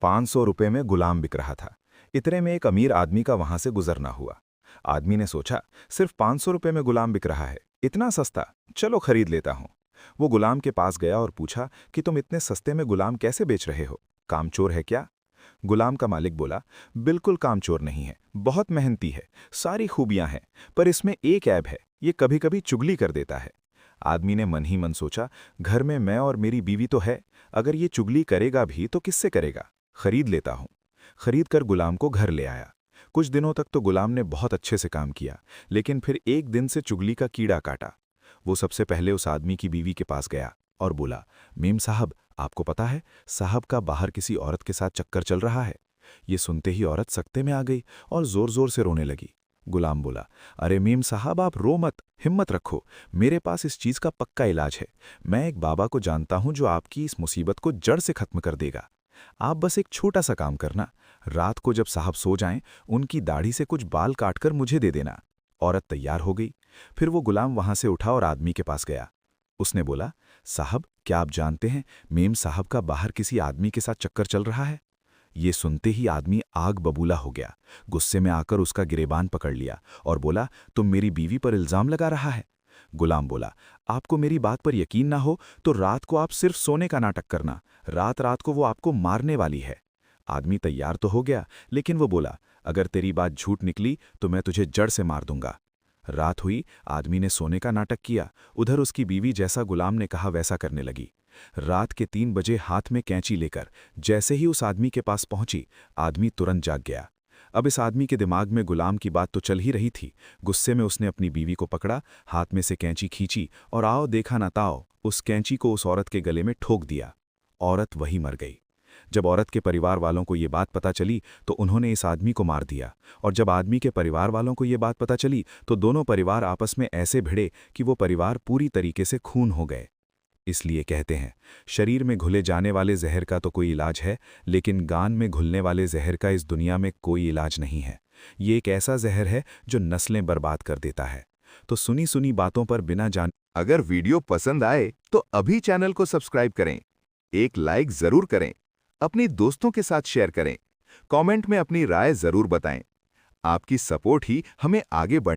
500 रुपये में गुलाम बिक रहा था। इतने में एक अमीर आदमी का वहां से गुजरना हुआ। आदमी ने सोचा, सिर्फ 500 रुपये में गुलाम बिक रहा है, इतना सस्ता, चलो खरीद लेता हूं। वो गुलाम के पास गया और पूछा कि तुम इतने सस्ते में गुलाम कैसे बेच रहे हो, कामचोर है क्या? गुलाम का मालिक बोला, बिल्कुल कामचोर नहीं है, बहुत मेहनती है, सारी खूबियां हैं, पर इसमें एक ऐब है, ये कभी कभी चुगली कर देता है। आदमी ने मन ही मन सोचा, घर में मैं और मेरी बीवी तो है, अगर ये चुगली करेगा भी तो किससे करेगा, खरीद लेता हूं। खरीद कर गुलाम को घर ले आया। कुछ दिनों तक तो गुलाम ने बहुत अच्छे से काम किया, लेकिन फिर एक दिन से चुगली का कीड़ा काटा। वो सबसे पहले उस आदमी की बीवी के पास गया और बोला, मीम साहब, आपको पता है साहब का बाहर किसी औरत के साथ चक्कर चल रहा है। ये सुनते ही औरत सकते में आ गई और जोर जोर से रोने लगी। गुलाम बोला, अरे मीम साहब, आप रो मत, हिम्मत रखो, मेरे पास इस चीज का पक्का इलाज है। मैं एक बाबा को जानता हूं जो आपकी इस मुसीबत को जड़ से खत्म कर देगा। आप बस एक छोटा सा काम करना, रात को जब साहब सो जाएं, उनकी दाढ़ी से कुछ बाल काटकर मुझे दे देना। औरत तैयार हो गई। फिर वो गुलाम वहां से उठा और आदमी के पास गया। उसने बोला, साहब, क्या आप जानते हैं मेम साहब का बाहर किसी आदमी के साथ चक्कर चल रहा है? ये सुनते ही आदमी आग बबूला हो गया। गुस्से में आकर उसका गिरेबान पकड़ लिया और बोला, तुम मेरी बीवी पर इल्जाम लगा रहा है? गुलाम बोला, आपको मेरी बात पर यकीन ना हो तो रात को आप सिर्फ सोने का नाटक करना, रात रात को वो आपको मारने वाली है। आदमी तैयार तो हो गया, लेकिन वो बोला, अगर तेरी बात झूठ निकली तो मैं तुझे जड़ से मार दूंगा। रात हुई, आदमी ने सोने का नाटक किया, उधर उसकी बीवी जैसा गुलाम ने कहा वैसा करने लगी। रात के 3 बजे हाथ में कैंची लेकर जैसे ही उस आदमी के पास पहुंची, आदमी तुरंत जाग गया। अब इस आदमी के दिमाग में गुलाम की बात तो चल ही रही थी। गुस्से में उसने अपनी बीवी को पकड़ा, हाथ में से कैंची खींची और आओ देखा ना ताओ, उस कैंची को उस औरत के गले में ठोक दिया। औरत वहीं मर गई। जब औरत के परिवार वालों को ये बात पता चली तो उन्होंने इस आदमी को मार दिया, और जब आदमी के परिवार वालों को ये बात पता चली तो दोनों परिवार आपस में ऐसे भिड़े कि वो परिवार पूरी तरीके से खून हो गए। इसलिए कहते हैं, शरीर में घुले जाने वाले जहर का तो कोई इलाज है, लेकिन गान में घुलने वाले जहर का इस दुनिया में कोई इलाज नहीं है। ये एक ऐसा जहर है जो नस्लें बर्बाद कर देता है। तो सुनी सुनी बातों पर बिना जान अगर वीडियो पसंद आए तो अभी चैनल को सब्सक्राइब करें, एक लाइक जरूर करें, अपनी दोस्तों के साथ शेयर करें, कमेंट में अपनी राय जरूर बताएं। आपकी सपोर्ट ही हमें आगे बढ़